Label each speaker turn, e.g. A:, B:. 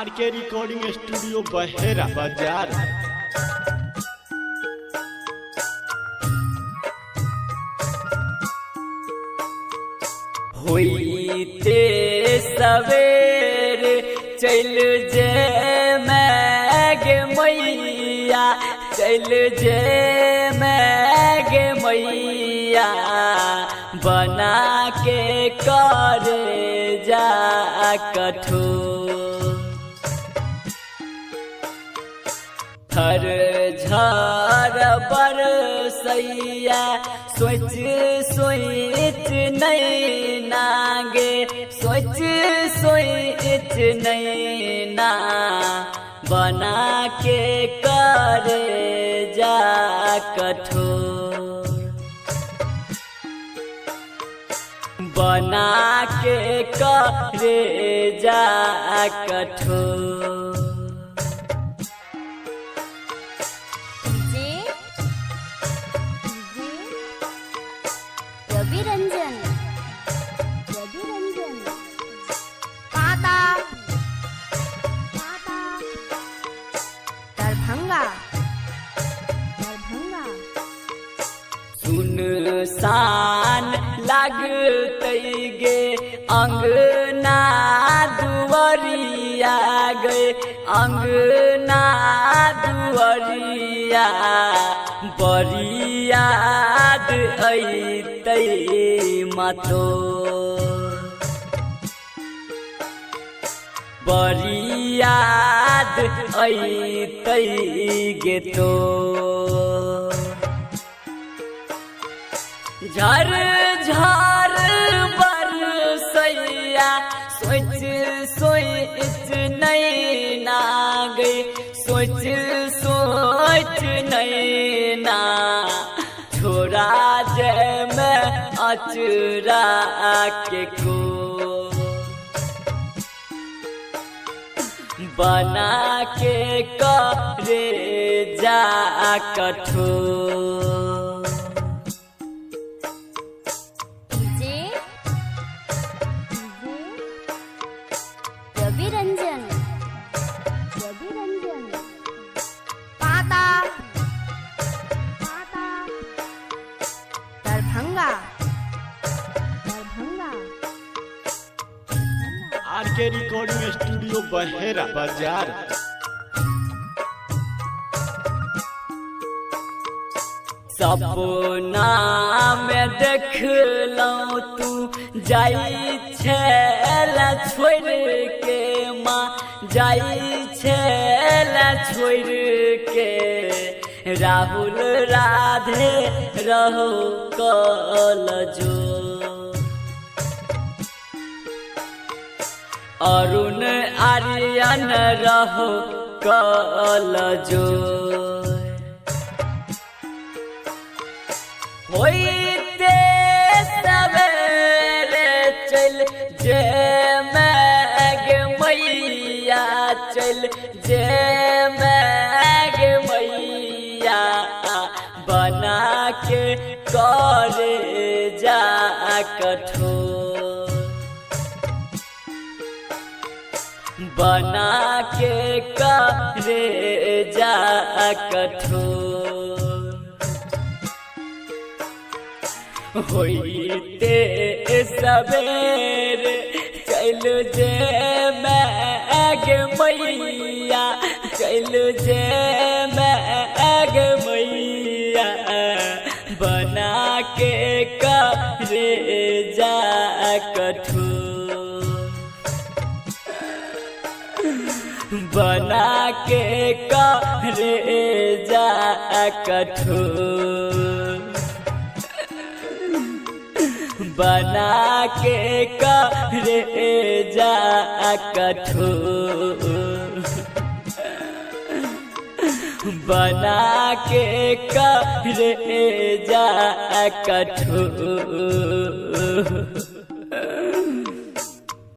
A: RK recording studio बहेरा बाजार।
B: होइते सवेरे चल जे मैगे मैया, चल जे मैगे मैया, बना के करे जा कठोर। हर झर बरसैया सोच सोच नहीं नागे, सोच सोच नहीं ना, बना के करे जा कठोर। बना के करे जा कठोर।
C: रवि रंजन पाता दरभंगा
B: सुनसान लागतै गे अंगना दुआरिया गे, अंगना दुआरिया, बड़ी याद अइतै मातो, बड़ी याद अइतै गे तो। झर झर बरसैया सोच सोच नहीं नागे, सोच सोच नहीं ना, छोड़ा जे मैं अचरा के को, बना के करे जा कठोर।
C: रवि रंजन पाता दरभंगा
A: आरके रिकॉर्डिंग स्टूडियो बहेरा बाजार।
B: सपना में देखलौं तू जाई छेला छोड़ के माँ, जाई छेला छोड़ के, राहुल राधे रहो कल जो, अरुण आर्यन रहो कल जो। होइते सवेरे चल जे मैगे मैया, चल जे मैगे मैया, बना के करे जा कठोर। बना के करे जा कठोर। होइते सवेरे चल जे मैगे मैया, चल जे मैगे मैया, बना के करे जा कठोर। बना के करे जा कठोर। बना के करे जा कठोर। बना के करे जा कठोर।